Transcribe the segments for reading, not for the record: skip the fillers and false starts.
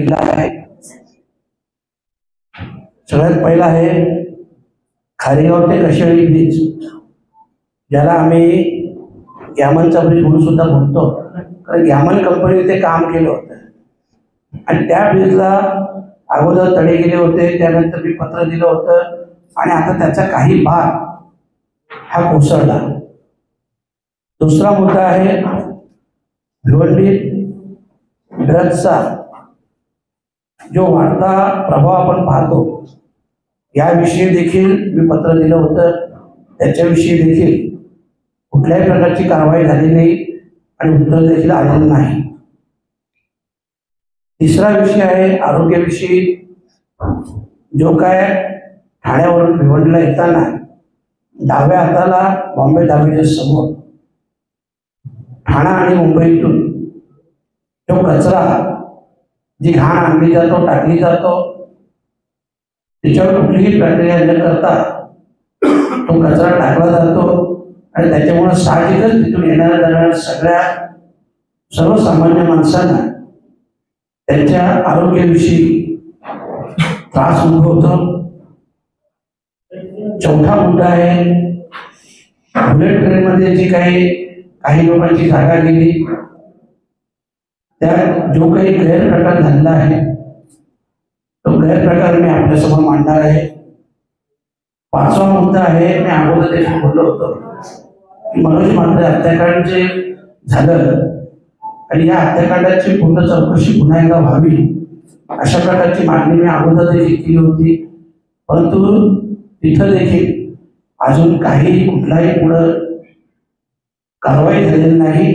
जिल्हा आहे। सगळ्यात पहिला आहे खारेगाव ते कशेळी ब्रिज, ज्याला आम्ही ग्यामनचा ब्रिज म्हणून सुद्धा म्हणतो, कारण ग्यामन कंपनीने ते काम केलं होतं आणि त्या ब्रिजला अगोदर तडे गेले होते, त्यानंतर मी पत्र दिलं होतं आणि आता त्याचा काही भाग हा कोसळला। दुसरा मुद्दा आहे भिवंडी ड्रग्सचा जो वाढता प्रभाव आपण पाहतो, याविषयी देखील मी पत्र दिलं होतं, त्याच्याविषयी देखील कुठल्याही प्रकारची कारवाई झाली नाही आणि उत्तर देखील आलेलं नाही। तिसरा विषय आहे आरोग्याविषयी, जो काय ठाण्यावरून भिवंडीला येताना डाव्या हाताला बॉम्बे धाब्याच्या समोर ठाणा आणि मुंबईतून जो कचरा, जी घाण आणली जातो, टाकली जातो, त्याच्यावर कुठलीही प्रक्रिया न करता तो कचरा टाकला जातो आणि त्याच्यामुळे साहजिकच तिथून येणाऱ्या जाणाऱ्या सगळ्या सर्वसामान्य माणसांना त्यांच्या आरोग्याविषयी त्रास उद्भवतो। चौथा मुद्दा आहे बुलेट ट्रेन मध्ये जी काही लोकांची जागा गेली, त्यात जो काही गैरप्रकार झालेला आहे तो गैरप्रकार मी आपल्यासमोर मांडणार आहे। पाचवा मुद्दा आहे, मी अगोदर देखील बोललो होतो की मनोज म्हात्रे हत्याकांड जे झालं आणि या हत्याकांडाची पूर्ण चौकशी पुन्हा एकदा व्हावी, अशा प्रकारची मागणी मी अगोदर देखील केली होती, परंतु तिथं देखील अजून काही कुठलाही पुढं कारवाई झालेली नाही।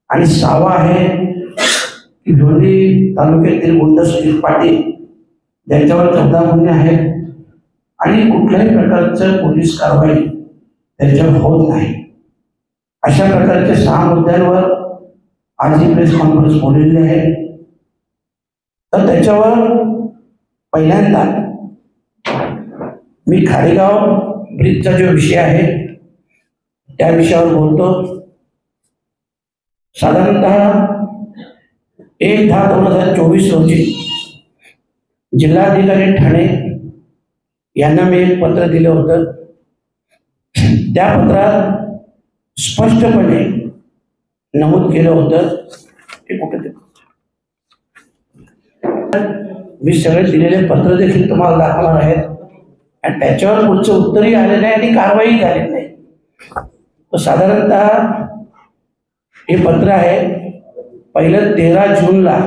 आणि सहावा आहे की भिवंडी तालुक्यातील गुंड सुजित पाटील, ज्यांच्यावर 14 गुन्हे आहेत आणि कुठल्याही प्रकारचं पोलीस कारवाई त्यांच्यावर होत नाही। अशा प्रकारच्या 6 मुद्द्यांवर आज ही प्रेस कॉन्फरन्स बोललेली आहे। तर त्याच्यावर पहिल्यांदा मी खारेगाव ब्रिजचा जो विषय आहे त्या विषयावर बोलतो। साधारणतः 1/10/2024 रोजी जिल्हाधिकारी ठाणे यांना मी एक पत्र दिलं होतं। त्या पत्रात स्पष्टपणे नमूद केलं होतं की कुठे मी सगळे दिलेले पत्र देखील तुम्हाला दाखवणार आहेत आणि त्याच्यावर पुढचं उत्तरही आले नाही आणि कारवाई झाली नाही। तर साधारणतः हे पत्र आहे, पहिलं 13 जूनला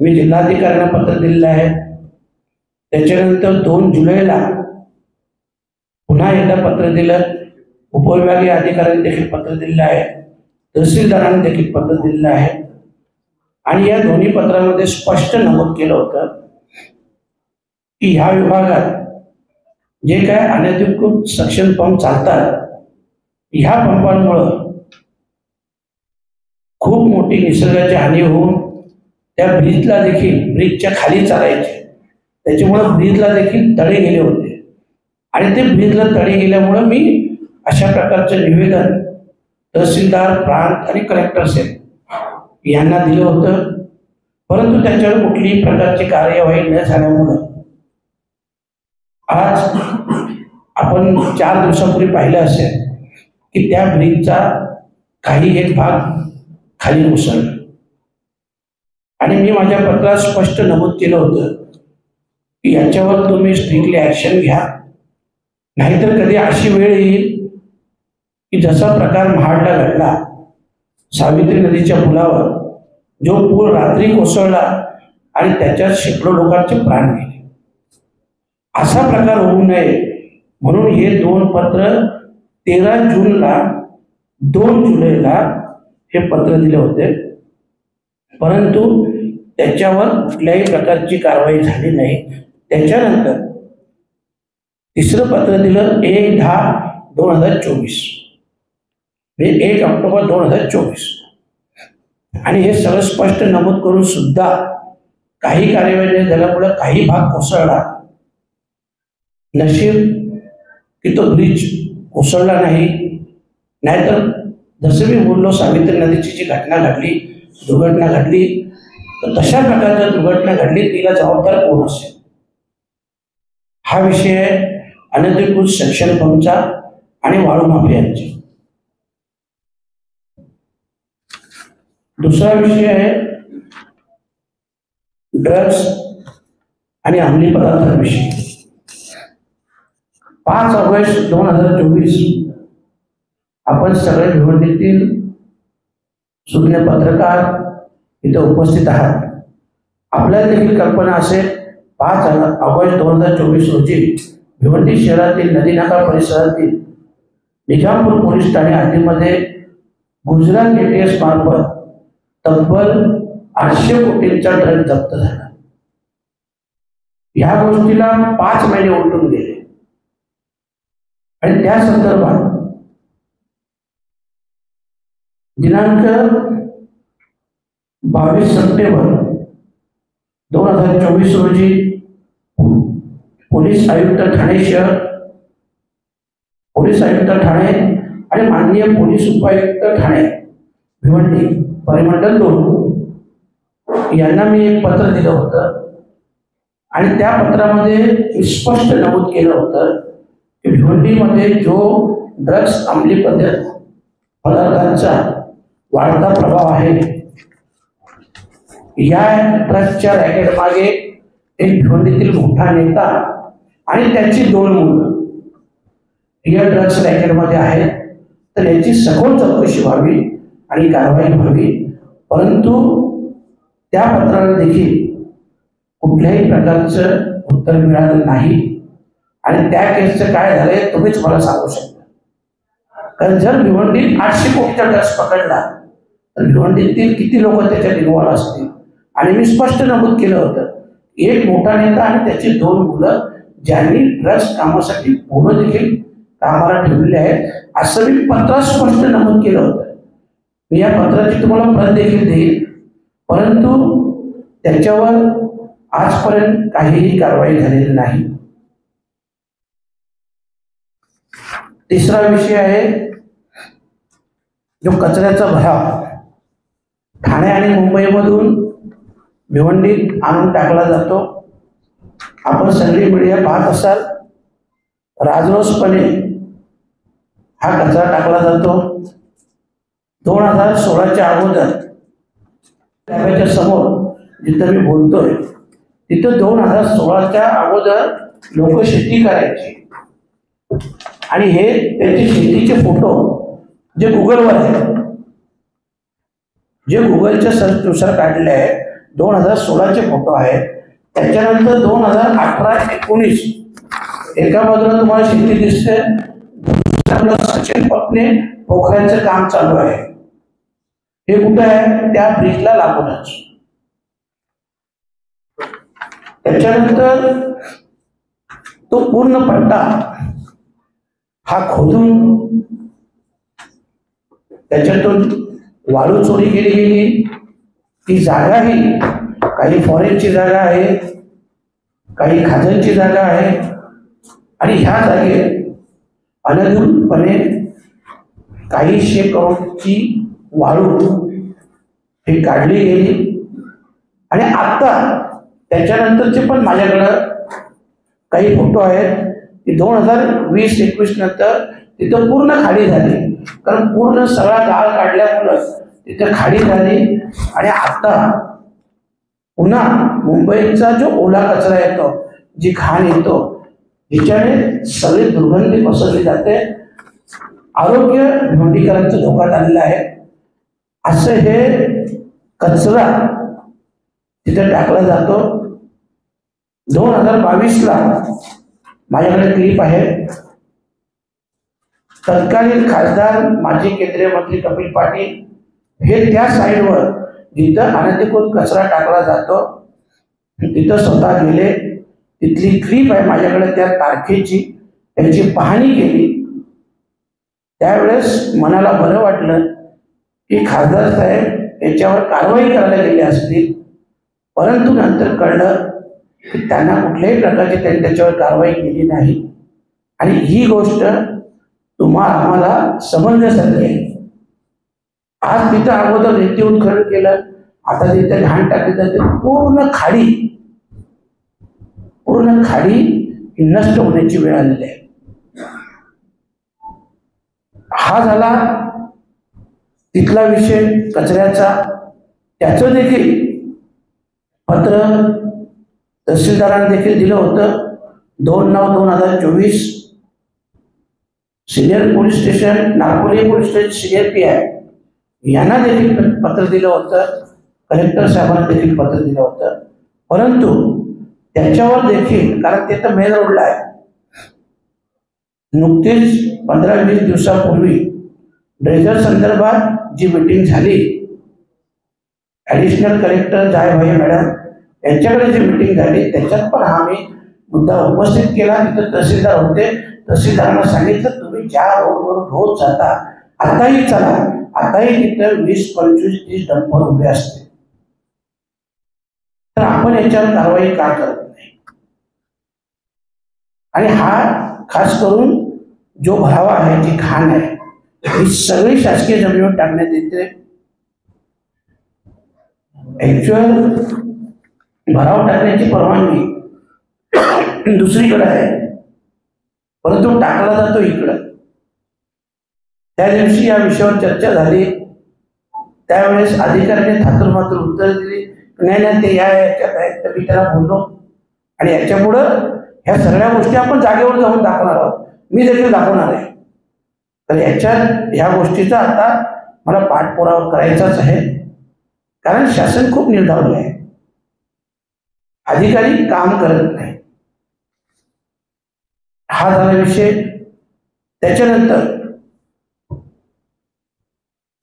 मी जिल्हाधिकाऱ्यांना पत्र दिलेलं आहे, त्याच्यानंतर 2 जुलैला पुन्हा एकदा पत्र दिलं, उपविभागीय अधिकाऱ्यांनी देखील पत्र दिलेलं आहे, तहसीलदारांनी देखील पत्र दिलेलं आहे आणि या दोन्ही पत्रामध्ये स्पष्ट नमूद केलं होतं की ह्या विभागात जे काय अनधिकृत सक्शन पंप चालतात, ह्या पंपांमुळं खूप मोठी निसर्गाची हानी होऊन त्या ब्रिजला देखील, ब्रिजच्या खाली चालायचे, त्याच्यामुळं ब्रिजला देखील तडे गेले होते आणि ते ब्रिजला तडे गेल्यामुळं मी अशा प्रकारचं निवेदन तहसीलदार, प्रांत आणि कलेक्टर साहेब यांना दिलं होतं, परंतु त्याच्यावर कुठलीही प्रकारची कार्यवाही न झाल्यामुळं आज आपण 4 दिवसापूर्वी पाहिलं असेल की त्या ब्रिजचा काही एक भाग खाली कोसळला आणि मी माझ्या पत्रात स्पष्ट नमूद केलं होतं की याच्यावर तुम्ही स्ट्रिक्टली ऍक्शन घ्या, नाहीतर कधी अशी वेळ येईल की जसा प्रकार महाडला घडला, सावित्री नदीच्या पुलावर जो पूल रात्री कोसळला आणि त्याच्यात शेकडो लोकांचे प्राण गेले, असा प्रकार होऊ नये म्हणून हे 2 पत्र 13 जूनला 2 जुलैला हे पत्र दिले होते, परंतु त्याच्यावर कुठल्याही प्रकारची कारवाई झाली नाही। त्याच्यानंतर तिसरं पत्र दिलं 1/10/2024 म्हणजे 1 ऑक्टोबर 2024 आणि हे सगळं स्पष्ट नमूद करून सुद्धा काही कार्यवाही झाल्यामुळे काही भाग कोसळला। नशीब की तो ब्रिज कोसळला नाही, नाहीतर जसं मी बोललो सावित्री नदीची जी घटना घडली, दुर्घटना घडली, तर तशा प्रकारच्या दुर्घटना घडली तिला जबाबदार कोण असेल? हा विषय आहे अनधिकृत सेक्शन पंपचा आणि वाळू माफियांचा. दुसरा विषय आहे ड्रग्ज आणि अंमली पदार्थांविषयी. 5 ऑगस्ट 2024 आपण सगळे भिवंडीतील सुज्ञ पत्रकार इथे उपस्थित आहात. आपल्याला देखील कल्पना असेल 5 ऑगस्ट 2024 रोजी भिवंडी शहरातील नदीनाका परिसरातील निजामपूर पोलीस ठाणे हद्दीमध्ये गुजरात ATS मार्फत तब्बल 800 कोटींचा ड्रग जप्त झाला. या गोष्टीला 5 महिने उलटून गेले आणि त्या संदर्भात दिनांक 22 सप्टेंबर 2024 रोजी पोलीस आयुक्त ठाणे शहर, पोलीस आयुक्त ठाणे आणि माननीय पोलीस उपायुक्त ठाणे भिवंडी परिमंडल 2 यांना मी एक पत्र दिलं होतं आणि त्या पत्रामध्ये स्पष्ट नमूद केलं होतं की भिवंडीमध्ये जो ड्रग्ज अंमली पदार्थांचा वाढता प्रभाव आहे, या ड्रग्जच्या रॅकेट मागे एक भिवंडीतील मोठा नेता आणि त्याची 2 मुलं या ड्रग्ज रॅकेटमध्ये आहेत, तर याची सखोल चौकशी व्हावी आणि कारवाई व्हावी. परंतु त्या पत्राला देखील कुठल्याही प्रकारचं उत्तर मिळालं नाही आणि त्या केसचं काय झालंय तुम्हीच मला सांगू शकता. कारण जर भिवंडीत 800 कोटीचा ड्रग्ज पकडला तर भिवंडीतील किती लोक त्याच्यात इन्व्हॉल्व असतील. आणि मी स्पष्ट नमूद केलं होतं एक मोठा नेता आणि त्याची 2 मुलं ज्यांनी ड्रग्ज कामासाठी पूर्ण देखील कामाला ठेवलेले आहेत असं मी पत्रात स्पष्ट नमूद केलं होतं. मी या पत्राची तुम्हाला प्रत देखील देईल, परंतु त्याच्यावर आजपर्यंत काहीही कारवाई झालेली नाही. तिसरा विषय आहे जो कचऱ्याचा भराव. ठाणे आणि मुंबईमधून भिवंडीत आणून टाकला जातो. आपण सगळी मीडिया पाहत असाल, राजरोसपणे हा कचरा टाकला जातो. 2016च्या अगोदर त्याच्या समोर जिथं मी बोलतोय तिथं 2016च्या अगोदर लोक शेती करायची आणि हे त्याचे शेतीचे फोटो जे गुगलवर आहेत, जे गुगलच्या सर्चनुसार काढले आहेत 2016चे फोटो आहेत. त्याच्यानंतर 2018-19 एका बाजूला तुम्हाला शेती दिसते, सचिन पत्नी पोखऱ्याचं काम चालू आहे. हे कुठे आहे? त्या ब्रिजला लागूनच. त्याच्यानंतर तो पूर्ण पट्टा हा खोदून त्याच्यातून वाळू चोरी केली गेली. ती जागाही काही फॉरेनची जागा आहे, काही खाजणची जागा आहे आणि ह्या जागेत अनधिकृतपणे काही 100 करोडची वाळू ही काढली गेली. आणि आता त्याच्यानंतरचे पण माझ्याकडं काही फोटो आहेत की 2020-21 नंतर तिथं पूर्ण खाली झाली. कारण पूर्ण सगळा गाळ काढल्यामुळं तिथं खाली झाली आणि आता पुन्हा मुंबईचा जो ओला कचरा येतो, जी घाण येतो, जिच्याने सगळी दुर्गंधी पसरली जाते, आरोग्य भिवंडीकरांचं धोक्यात आलेलं आहे. असं हे कचरा तिथे टाकला जातो. 2022ला माझ्याकडे क्लिप आहे. तत्कालीन खासदार माजी केंद्रीय मंत्री कपिल पाटील हे त्या साईडवर जिथं अनधिकृत कचरा टाकला जातो तिथं स्वतः गेले. तिथली क्लिप आहे माझ्याकडे त्या तारखेची, त्यांची पाहणी केली. त्यावेळेस मनाला बरं वाटलं की खासदार साहेब याच्यावर कारवाई करायला गेले असतील, परंतु नंतर कळलं की त्यांना कुठल्याही प्रकारची त्यांनी त्याच्यावर कारवाई केली नाही. आणि ही गोष्ट आम्हाला समजण्यासारखी आहे. आज तिथं अगोदर रेती उत्खनन केलं, आता तिथे घाण टाकली जाते, पूर्ण खाडी नष्ट होण्याची वेळ आलेली आहे. हा झाला तिथला विषय कचऱ्याचा. त्याचं देखील पत्र तहसीलदारांनी देखील दिलं होतं. 2/9/2024 senior police station, Nagpur police station senior PI यांना देखील पत्र दिलं होतं. कलेक्टर साहेबांना देखील पत्र दिलं होतं. परंतु त्याच्यावर देखील, कारण ते तर मेन रोडला आहे, नुकतीच 15-20 दिवसापूर्वी ड्रेजर संदर्भात जी मीटिंग झाली, ॲडिशनल कलेक्टर जायभाई मॅडम यांच्याकडे जी मीटिंग झाली, त्याच्यात पण हा मी मुद्दा उपस्थित केला. तिथं तहसीलदार होते. तहसीलदारांना सांगितलं, तुम्ही ज्या रोडवरून रोज जाता आताही चला, आताही तिथं 20, 25, 30 डंपर उभे असते, तर आपण याच्यावर कारवाई का करत नाही? आणि हा खास करून जो भरावा आहे, जी घाण आहे, ही सगळी शासकीय जमिनीवर टाकण्यात येते. ऍक्च्युअल भराव टाकण्याची परवानगी दुसरीकडे आहे, परंतु टाकला जातो इकडं. त्या दिवशी या विषयावर चर्चा झाली. त्यावेळेस अधिकाऱ्याने थातुरमातुर उत्तर दिली, नाही ते याच्यात आहेत. तर मी त्याला बोललो, आणि याच्यापुढं ह्या सगळ्या गोष्टी आपण जागेवर जाऊन दाखवणार आहोत, मी देखील दाखवणार आहे. तर याच्यात ह्या गोष्टीचा आता मला पाठपुरावा करायचाच आहे, कारण शासन खूप निर्धावलं आहे, अधिकारी काम करत नाही. हा झाला विषय. त्याच्यानंतर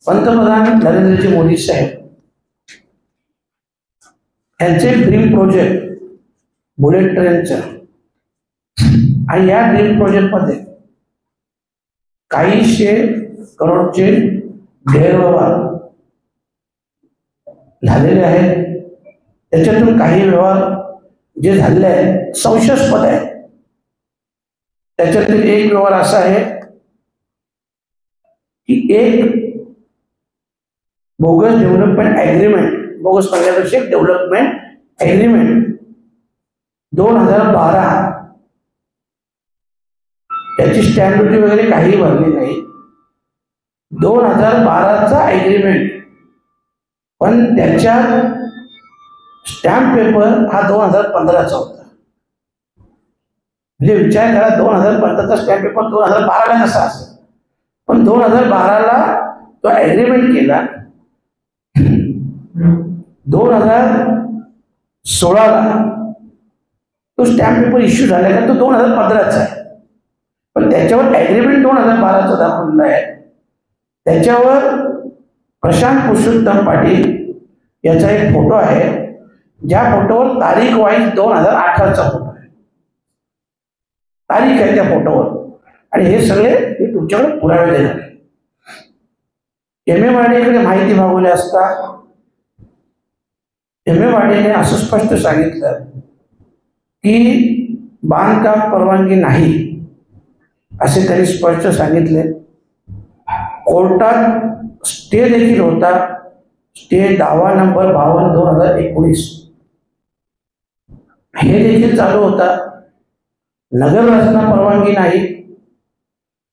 पंतप्रधान नरेंद्रजी मोदी साहेब यांचे ड्रीम प्रोजेक्ट बुलेट ट्रेनचं, आणि या ड्रीम प्रोजेक्ट मध्ये काही 100 करोडचे गैरव्यवहार झालेले आहेत. त्याच्यातून काही व्यवहार जे झालेले आहेत संशयास्पद आहे. त्याच्यातील एक व्यवहार असा आहे की एक बोगस डेव्हलपमेंट ॲग्रीमेंट, बोगस म्हणण्यापेक्षा डेव्हलपमेंट ॲग्रीमेंट 2012, त्याची स्टॅम्प ड्युटी वगैरे काही भरली नाही. 2012चा ॲग्रीमेंट, पण त्याच्या स्टॅम्प पेपर हा 2015चा होता. म्हणजे विचार करा, 2015चा स्टॅम्प पेपर 2012ला कसा असेल, पण 2012ला तो ॲग्रीमेंट केला. 2016ला तो स्टॅम्प पेपर इश्यू झाला का, तो 2015चा आहे, पण त्याच्यावर ॲग्रीमेंट 2012चा दाखवलेला आहे. त्याच्यावर प्रशांत पुरुषोत्तम पाटील याचा एक फोटो आहे, ज्या फोटोवर तारीख वाईज 2018चा फोटो आहे, तारीख आहे त्या फोटोवर. आणि हे सगळे मी तुमच्याकडे पुरावे देणार. MMRDA माहिती मागवली असता MMRDAने असं स्पष्ट सांगितलं की बांधकाम परवानगी नाही, असे त्यांनी स्पष्ट सांगितले. कोर्टात स्टे देखील होता, स्टे दावा नंबर 52/2019 हे देखील चालू होता. नगर रचना परवानगी नाही,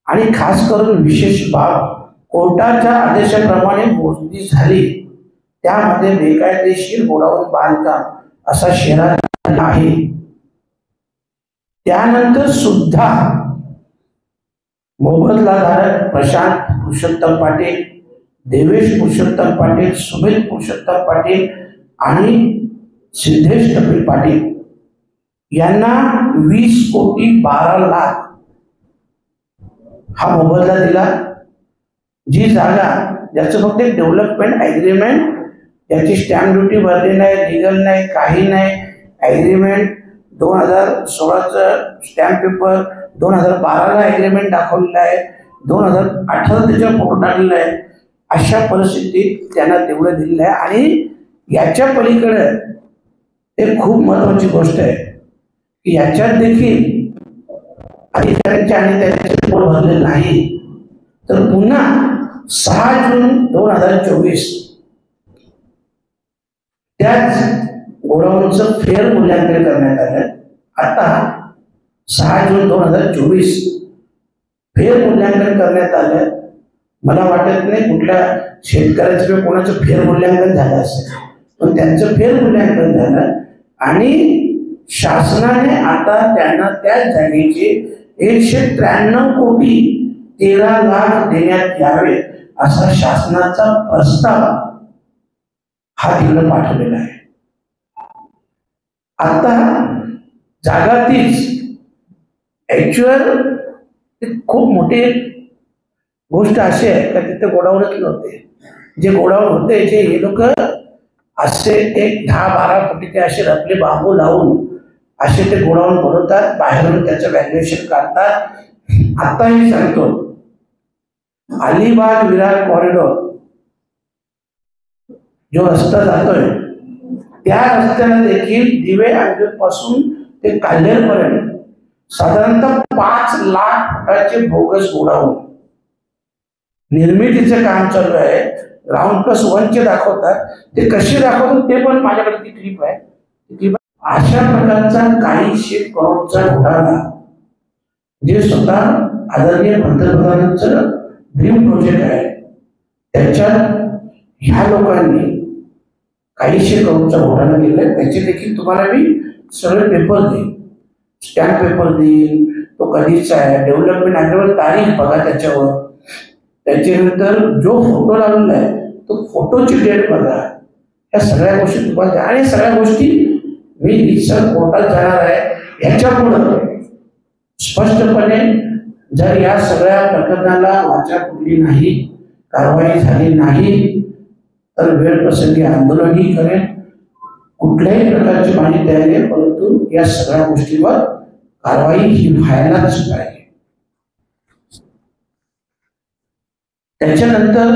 आणि खास करून विशेष बाब कोर्टाच्या आदेशाप्रमाणे मोजणी झाली, त्यामध्ये बेकायदेशीर गोडाऊन बांधकाम असा शहरात आहे. त्यानंतर सुद्धा मोबदलाधारक प्रशांत पुरुषोत्तम पाटील, देवेश पुरुषोत्तम पाटील, सुमित पुरुषोत्तम पाटील आणि सिद्धेश कपिल पाटील यांना 20,12,00,000 हा मोबदला दिला. जी जागा ज्याचं फक्त डेव्हलपमेंट ॲग्रीमेंट, याची स्टॅम्प ड्युटी भरली नाही, लिगल नाही, काही नाही, ॲग्रीमेंट 2016चं स्टॅम्प पेपर, 2012ला ॲग्रीमेंट दाखवलेला आहे, 2018 त्याच्यावर फोटो टाकलेला आहे. अशा परिस्थितीत त्यांना तेवढं दिलेलं आहे. आणि याच्या पलीकडे एक खूप महत्वाची गोष्ट आहे की याच्यात देखील अधिकाऱ्यांच्या आणि त्याचे पोट भरले नाही, तर पुन्हा 6 जून 2024 त्याच गोडाऊनचं फेर मूल्यांकन करण्यात आलं. आता 6 जून 2024 फेर मूल्यांकन करण्यात आलं. मला वाटत नाही कुठल्या शेतकऱ्याचं किंवा कोणाचं फेर मूल्यांकन झालं असेल, पण त्यांचं फेर मूल्यांकन झालं आणि शासनाने आता त्यांना त्या जागेचे 193 कोटी 13 लाख देण्यात यावे असा शासनाचा प्रस्ताव हा तिकडे पाठवलेला आहे. आता जागा तीच ऍक्च्युअल खूप मोठी गोष्ट अशी आहे का तिथे गोडाऊनच नव्हते. जे गोडाऊन होते जे हे लोक असे एक 10-12 कोटीचे असे रपले बांबू लावून असे ते गोडाऊन बनवतात, बाहेरून त्याचं व्हॅल्युएशन काढतात. आताही सांगतो, अलिबाग विरार कॉरिडॉर जो रस्ता जातोय त्या रस्त्याला देखील दिवे अंजूर पासून ते काल्हेर पर्यंत साधारणतः 5 लाख फुटाचे बोगस गोडाऊन निर्मितीचं काम चालू आहे. GroundPlus1 दाखवतात, ते कसे दाखवतात ते पण माझ्याकडे ती क्लिप आहे. अशा प्रकारचा काही 100 करोडचा घोटाळा जे स्वतः आदरणीय पंतप्रधानांचं ड्रीम प्रोजेक्ट आहे, त्याच्यात ह्या लोकांनी काही 100 करोडचा घोटाळा केलाय. त्याचे देखील तुम्हाला मी सगळे पेपर देईन, स्टॅम्प पेपर देईन, तो कधीचा आहे, डेव्हलपमेंट ॲग्रीमेंट तारीख बघा त्याच्यावर, त्याच्यानंतर जो फोटो लावलेला आहे तो फोटोची डेट बघा. या सगळ्या गोष्टी तुम्हाला, आणि सगळ्या गोष्टी मी रिसर कोर्टात जाणार आहे. याच्यापुढं स्पष्टपणे जर या सगळ्या प्रकरणाला वाचा फुटली नाही, कारवाई झाली नाही, तर वेळ प्रसंगी आंदोलनही करेल. कुठल्याही प्रकारची माझी तयारी आहे, परंतु या सगळ्या गोष्टीवर कारवाई ही व्हायलाच पाहिजे. त्याच्यानंतर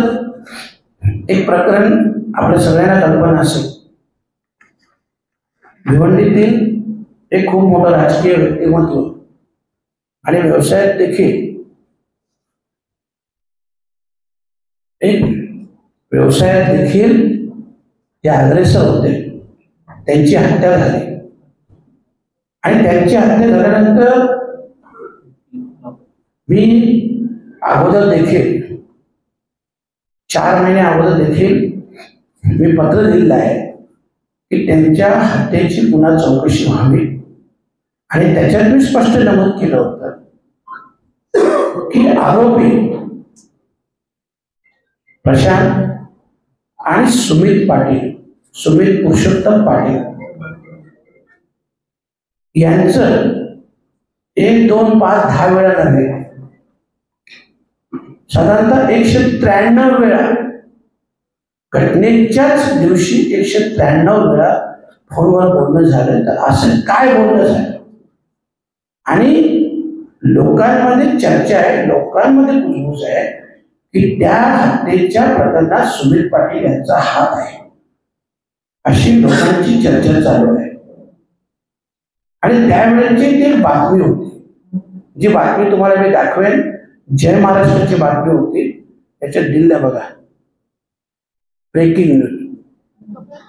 एक प्रकरण आपल्या सगळ्यांना कल्पना असेल, भिवंडीतील एक खूप मोठं राजकीय व्यक्तिमत्व आणि व्यवसायात देखील ते अग्रेसर होते. त्यांची हत्या झाली आणि त्यांची हत्या झाल्यानंतर मी अगोदर देखील 4 महिने अगोदर देखील मी पत्र दिलेलं आहे की त्यांच्या हत्येची पुन्हा चौकशी व्हावी. आणि त्याच्यात मी स्पष्ट नमूद केलं होतं की आरोपी प्रशांत आणि सुमित पुरुषोत्तम पाटील यांचं 1, 2, 5, 10 वेळा झाले, साधारणतः 193 वेळा, घटनेच्याच दिवशी 193 वेळा फोनवर बोलणं झालं. तर असं काय बोलणं झालं? आणि लोकांमध्ये चर्चा आहे, लोकांमध्ये कुजबूज आहे की त्या हत्येच्या प्रकरणात सुमित पाटील यांचा हात आहे, अशी लोकांची चर्चा चालू आहे. आणि त्यावेळेची ती एक बातमी होती, जी बातमी तुम्हाला मी दाखवेन. जय महाराष्ट्राची बातमी होती, त्याच्यात दिल्ल्या बघा, ब्रेकिंग न्यूज.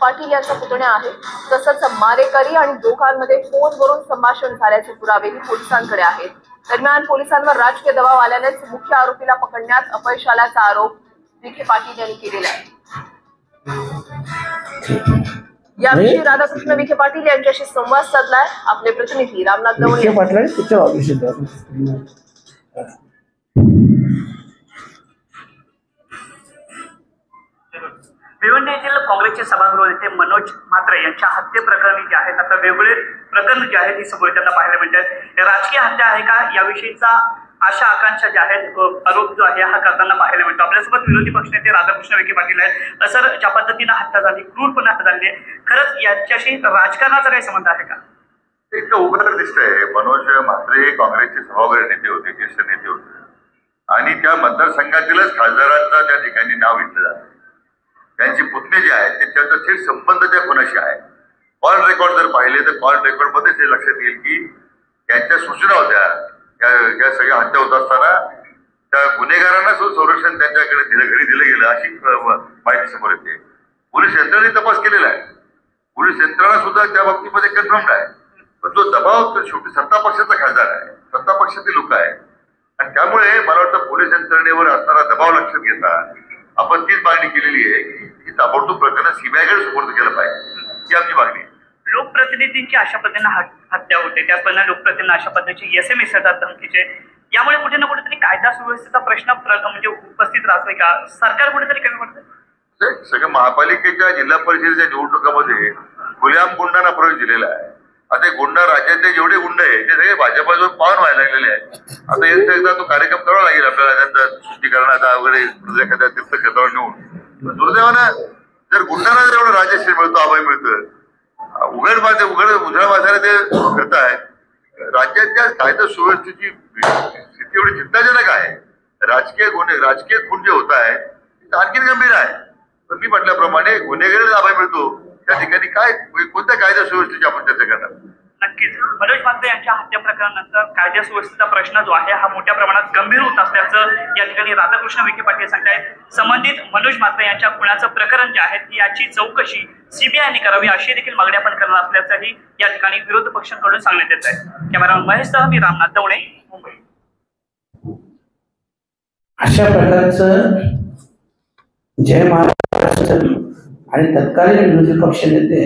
पाटील यांचा पुतण्या आहे, तसंच मारेकरी आणि दोघांमध्ये फोनवरून संभाषण झाल्याचे पुरावेही पोलिसांकडे आहेत. दरम्यान पोलिसांवर राजकीय दबाव आल्यानेच मुख्य आरोपीला पकडण्यात अपयश आल्याचा आरोप विखे पाटील यांनी केलेला आहे. याविषयी राधाकृष्ण विखे पाटील यांच्याशी संवाद साधलाय आपले प्रतिनिधी रामनाथ दवणे. भिवंडी येथील काँग्रेसचे सभागृह नेते मनोज म्हात्रे यांच्या हत्ये प्रकरणी जे आहेत आता वेगवेगळे प्रकरण जे आहेत ही समोर त्यांना पाहायला मिळतात. राजकीय हत्या आहे का याविषयीचा आशा आकांक्षा ज्या आहेत आरोप जो आहे हा करताना पाहायला मिळतो. आपल्यासोबत विरोधी पक्षनेते राधाकृष्ण विखे पाटील आहेत. सर, ज्या पद्धतीनं हत्या झाली, क्रूरपणे हत्या झाली, खरंच याच्याशी राजकारणाचा काही संबंध आहे का? एक उघड दिसतंय. मनोज म्हात्रे काँग्रेसचे सभागृह नेते होते, ज्येष्ठ नेते होते आणि त्या मतदारसंघातीलच खासदारांचा त्या ठिकाणी नाव घेतलं जातं. त्यांचे पुतणे जे आहेत त्याचा थेट संबंध त्या कोणाशी आहे. कॉल रेकॉर्ड जर पाहिले तर कॉल रेकॉर्ड मध्ये हे लक्षात येईल की त्यांच्या सूचना होत्या. या सगळ्या हत्या होत असताना त्या गुन्हेगारांना संरक्षण त्यांच्याकडे घरी दिलं गेलं अशी माहिती समोर येते. पोलीस यंत्रणेने तपास केलेला आहे. पोलीस यंत्रणा सुद्धा त्या बाबतीमध्ये कन्फर्म्ड आहे. पण तो दबाव तर शेवटी सत्ता पक्षाचा खासदार आहे, सत्ता पक्षातील लोक आहेत आणि त्यामुळे मला वाटतं पोलीस यंत्रणेवर असणारा दबाव लक्षात घेता आपण तीच मागणी केलेली आहे की ताबडतोब प्रकरण सीबीआयकडे सुपूर्द केलं पाहिजे, ही आमची मागणी आहे. लोकप्रतिनिधींची अशा पद्धतीने हत्या होते, त्याचप्रमाणे लोकप्रतिनिधी अशा पद्धतीचे SMS येतात धमकीचे, यामुळे कुठे ना कुठेतरी कायदा सुव्यवस्थेचा प्रश्न म्हणजे उपस्थित राहतोय का? सरकार कुठेतरी कमी पडतं. सगळ्या महापालिकेच्या जिल्हा परिषदेच्या निवडणुकामध्ये खुलेआम गुंडांना प्रवेश दिलेला आहे. आता गुंडा राज्यातले जेवढे गुंड आहे ते सगळे भाजपाजवळ पावन व्हायला लागलेले आहेत. आता यांचा एकदा तो कार्यक्रम करावा लागेल आपल्याला, त्यांचा शुद्धीकरणाचा वगैरे एखाद्या तीर्थक्षेत्रावर नेऊन. दुर्दैवानं जर गुंडांना जर एवढं राजश्री मिळतो, अभय मिळतं, उघड माझ्याला ते फिरतायत. राज्याच्या कायदा सुव्यवस्थेची स्थिती एवढी चिंताजनक आहे. राजकीय खून जे होत आहे ते आणखी गंभीर आहे. पण मी म्हटल्याप्रमाणे गुन्हेगारीला अभय मिळतो त्या ठिकाणी काय कोणत्या कायदा सुव्यवस्थेची आपण चर्चा करणार? नक्कीच मनोज म्हात्रे यांच्या हत्या प्रकरणानंतर कायदा सुव्यवस्थेचा प्रश्न जो आहे हा मोठ्या प्रमाणात गंभीर होत असल्याचं या ठिकाणी राधाकृष्ण विखे पाटील सांगतायत. संबंधित मनोज म्हात्रे यांच्या खुनाचं प्रकरण जे आहे याची चौकशी सीबीआयने करावी अशी देखील मागणी आपण करणार असल्याचंही या ठिकाणी विरोधी पक्षांकडून सांगण्यात येत आहे. कॅमेरामॅन महेशसह मी रामनाथ दवणे, मुंबई. अशा प्रकारचं जय महाराष्ट्र आणि तत्कालीन विरोधी पक्षनेते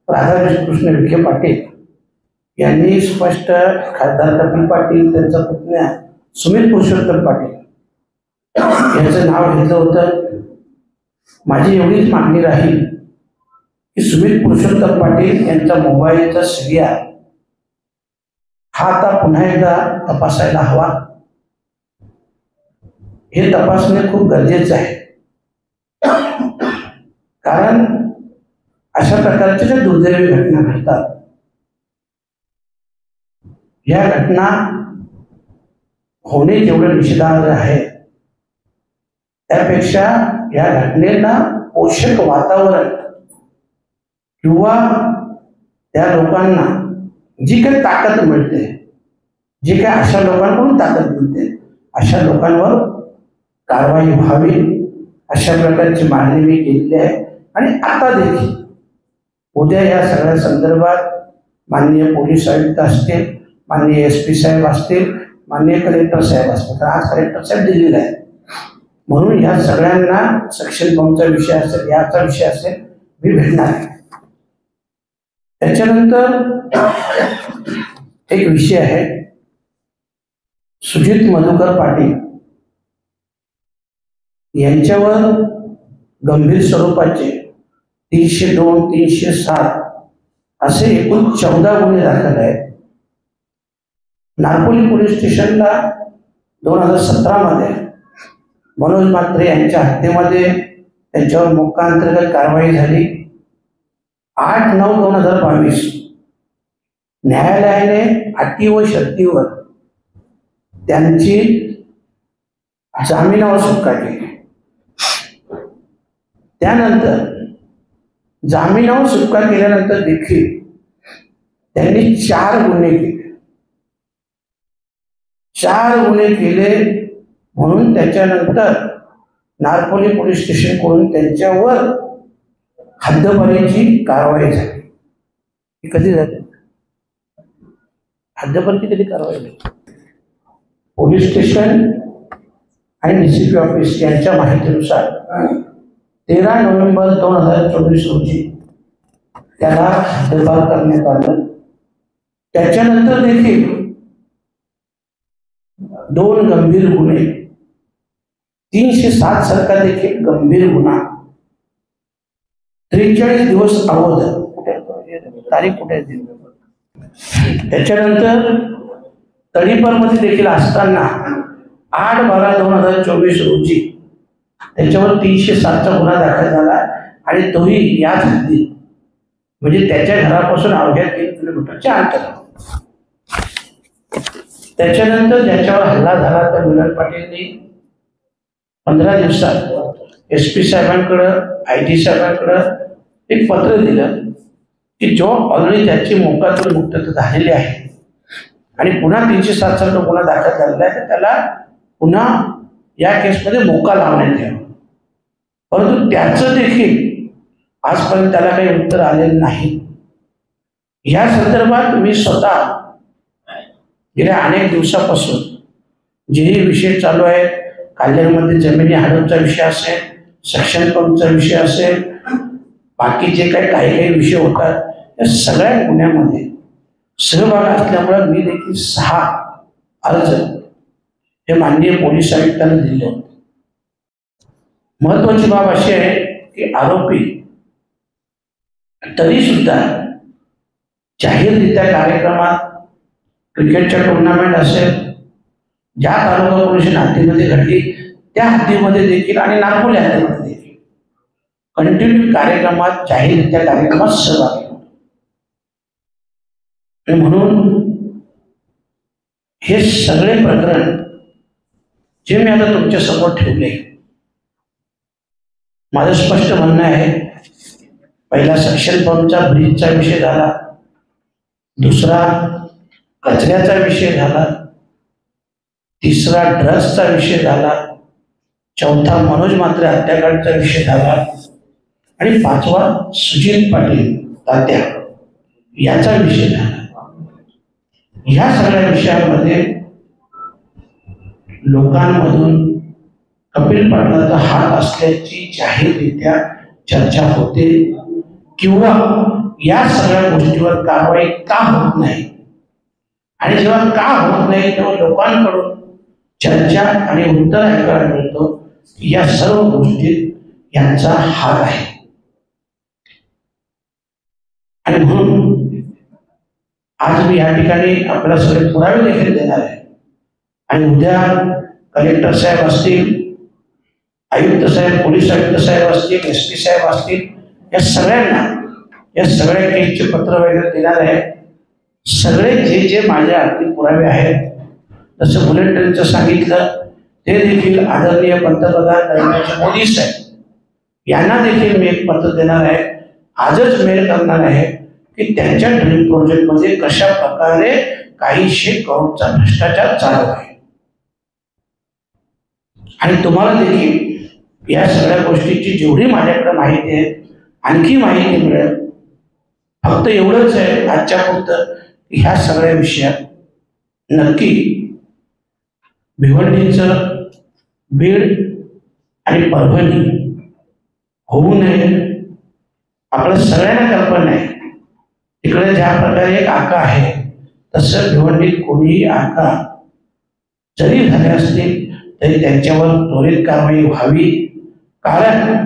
राधाकृष्ण विखे पाटील यांनी स्पष्ट खासदार कपिल पाटील, त्यांचा पुतण्या सुमित पुरुषोत्तम पाटील यांचं नाव घेतलं होतं. माझी एवढीच मागणी राहील की सुमित पुरुषोत्तम पाटील यांचा मोबाईलचा सीरिया हा आता पुन्हा एकदा तपासायला हवा. हे तपासणे खूप गरजेचं आहे, कारण अशा प्रकारच्या ज्या दुर्दैवी घटना घडतात या घटना होणे जेवढं निषेधार्ह आहे त्यापेक्षा या घटनेला पोषक वातावरण किंवा त्या लोकांना जी काही ताकद मिळते, जी काही अशा लोकांकडून ताकद मिळते, अशा लोकांवर कारवाई व्हावी अशा प्रकारची मागणी मी केलेली आहे. आणि आता देखील उद्या या सगळ्या संदर्भात माननीय पोलीस आयुक्त असतील, माननीय SP साहेब असतील, माननीय कलेक्टर साहेब असतील, तर आज कलेक्टर साहेब दिल्लीला आहे, म्हणून या सगळ्यांना सेक्शन 2चा विषय असेल, याचा विषय असेल, मी भेटणार आहे. त्याच्यानंतर एक विषय आहे सुजित मधुकर पाटील यांच्यावर गंभीर स्वरूपाचे 302, 307 असे एकूण 14 गुन्हे दाखल आहेत. नारपोली पोलीस स्टेशनला 2017 मध्ये मनोज म्हात्रे यांच्या हत्येमध्ये त्यांच्यावर मोक्का अंतर्गत कारवाई झाली. 8/9/2022 न्यायालयाने अटी व शर्तीवर त्यांची जामिनावर सुटका केली. त्यानंतर जामिनावर सुटका केल्यानंतर देखील त्यांनी 4 गुन्हे केले. 4 गुन्हे केले म्हणून त्याच्यानंतर नारपोली पोलीस स्टेशनकडून त्यांच्यावर हद्दपारीची कारवाई झाली. ही कधी झाली? हद्दपारीची कधी कारवाई झाली? पोलीस स्टेशन आणि DCP ऑफिस यांच्या माहितीनुसार 13 नोव्हेंबर 2024 रोजी त्याला हद्दपार करण्यात आलं. त्याच्यानंतर देखील 2 गंभीर गुन्हे, 307 सारखा देखील गंभीर गुन्हा 43 दिवस अगोदर, तारीख कुठे? त्याच्यानंतर तडीपारमध्ये देखील असताना 8/12/2024 रोजी त्याच्यावर 307चा गुन्हा दाखल झाला आणि तोही याच हद्दीत, म्हणजे त्याच्या घरापासून अवघ्या 3 किलोमीटरच्या अंतरावर. त्याच्यानंतर ज्याच्यावर हल्ला झाला त्या मिलन पाटीलनी 15 दिवसात SP साहेबांकडं, IG साहेबांकडं एक पत्र दिलं की जो ऑलरेडी त्याची मोक्कातून मुक्तता झालेली आहे आणि पुन्हा 307चा जो गुन्हा दाखल झालेला आहे तर त्याला पुन्हा या केसमध्ये मोक्का लावण्यात यावा. परंतु त्याचं देखील आजपर्यंत त्याला काही उत्तर आलेलं नाही. या संदर्भात मी स्वतः गेल्या अनेक दिवसापासून जेही विषय चालू आहेत, कल्याणमध्ये जमिनी हडपचा विषय असेल, सेक्शन पंपचा विषय असेल, बाकी जे काही विषय होतात, या सगळ्या गुन्ह्यामध्ये सहभाग असल्यामुळे मी देखील 6 अर्ज हे माननीय पोलीस आयुक्तांना दिले होते. महत्वाची बाब अशी आहे की आरोपी तरी सुद्धा जाहीररित्या कार्यक्रमात, क्रिकेटच्या टुर्नामेंट असेल, ज्या तालुका पोलीस हद्दीमध्ये घडली त्या हद्दीमध्ये देखील आणि नागपूर हद्दीमध्ये देखील कंटिन्यू कार्यक्रमात, जाहीररित्या कार्यक्रमात सहभागी होतो. आणि म्हणून हे सगळे प्रकरण जे मी आता तुमच्या समोर ठेवले, माझं स्पष्ट म्हणणं आहे, पहिला सेक्शन पंपचा ब्रिजचा विषय झाला, दुसरा कचऱ्याचा विषय झाला, तिसरा ड्रग्सचा विषय झाला, चौथा मनोज म्हात्रे हत्याकांडचा विषय झाला आणि 5वा सुजित पाटील तात्या याचा विषय झाला. ह्या सगळ्या विषयांमध्ये लोकांमधून कपिल पाटलाचा हात असल्याची जाहीररित्या चर्चा होते किंवा या सगळ्या गोष्टीवर कारवाई का होत नाही, आणि जेव्हा का होत नाही तेव्हा लोकांकडून चर्चा आणि उत्तर ऐकायला मिळतो की या सर्व गोष्टीत यांचा हात आहे. आणि म्हणून आज मी या ठिकाणी आपल्याला सगळे पुरावे देखील देणार आहे. आणि उद्या कलेक्टर साहेब असतील, आयुक्त साहेब, पोलीस आयुक्त साहेब असतील, SP साहेब असतील, या सगळ्यांना या सगळ्या केसचे पत्र वगैरे देणार आहे. सगळे जे माझ्या हाती पुरावे आहेत, जसं बुलेट ट्रेनचं सांगितलं, ते देखील आदरणीय पंतप्रधान नरेंद्र मोदी साहेब यांना देखील मी एक पत्र देणार आहे. आजच मेल करणार आहे की त्यांच्या ड्रीम प्रोजेक्टमध्ये कशा प्रकारे काही 100 करोडचा भ्रष्टाचार चालू आहे. आणि तुम्हाला देखील या सगळ्या गोष्टीची जेवढी माझ्याकडे माहिती आहे, आणखी माहिती मिळेल. फक्त एवढंच आहे आजच्या पुरतं, ह्या सगळ्या विषयात नक्की भिवंडीचं, बीड आणि परभणी होऊ नये. आपल्या सगळ्यांना कल्पना आहे तिकडे ज्या प्रकारे एक आका आहे, तसं भिवंडीत कोणीही आका जरी झाले असतील तरी त्यांच्यावर त्वरित कारवाई व्हावी. कारण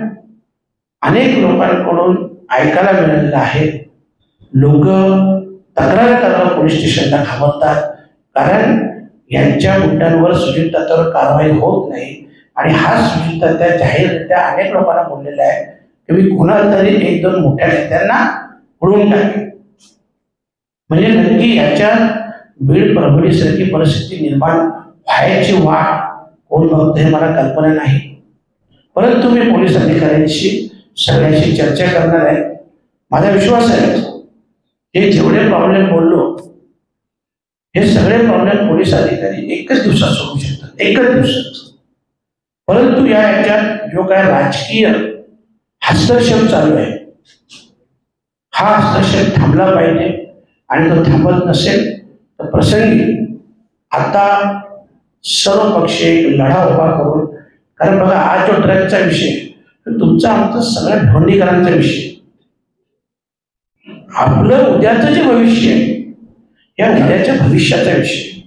अनेक लोकांकडून ऐकायला मिळालेलं आहे, लोक तक्रार करायला पोलीस स्टेशनला घाबरतात, कारण यांच्या मुद्द्यांवर सुजित तात्यावर कारवाई होत नाही. आणि हा सुजित तात्या जाहीररित्या अनेक लोकांना बोललेला आहे की मी कुणाला तरी 1-2 मोठ्या नेत्यांना उडवून टाकेन. म्हणजे नक्की याच्यात बीड परभणीसारखी परिस्थिती निर्माण व्हायची वाट कोण बघतं हे मला कल्पना नाही. परंतु मी पोलीस अधिकाऱ्यांशी सगळ्यांशी चर्चा करणार आहे. माझा विश्वास आहे हे जेवढे प्रॉब्लेम बोललो, हे सगळे प्रॉब्लेम पोलीस अधिकारी एकच दिवसात सोडवू शकतात, एकच दिवसात. परंतु याच्यात जो काय राजकीय हस्तक्षेप चालू आहे, हा हस्तक्षेप थांबला पाहिजे. आणि तो थांबत नसेल तर प्रसंगी आता सर्व पक्ष एक लढा उभा करून, कारण बघा आज जो ड्रगचा विषय, तुमचा आमचा सगळ्या ढोंडीकरांचा विषय, आपलं उद्याचं जे भविष्य आहे, या उद्याच्या भविष्याचा विषय.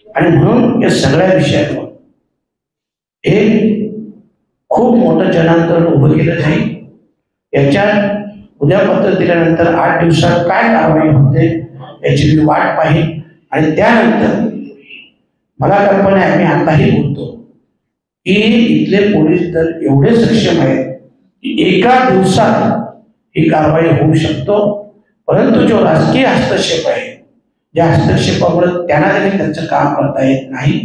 आणि म्हणून या सगळ्या विषयांवर एक खूप मोठं जनांदोलन उभं केलं जाईल. याच्यात उद्या पत्र दिल्यानंतर 8 दिवसात काय कारवाई होते याची मी वाट पाहिन. आणि त्यानंतर मला कल्पना आहे, मी आताही बोलतो की इथले पोलीस दल एवढे सक्षम आहेत की एका दिवसात ही कारवाई होऊ शकतो. परंतु जो राजकीय हस्तक्षेप आहे, ज्या हस्तक्षेपामुळे त्यांना देखील त्यांचं काम करता येत नाही,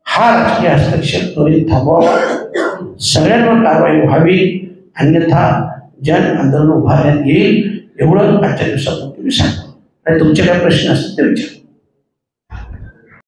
हा राजकीय हस्तक्षेप त्वरित थांबवावा, सगळ्यांवर कारवाई व्हावी, अन्यथा जन आंदोलन उभारण्यात येईल. एवढं आजच्या दिवसात तुम्ही सांगतो. आणि तुमचे काय प्रश्न असतील ते विचारा.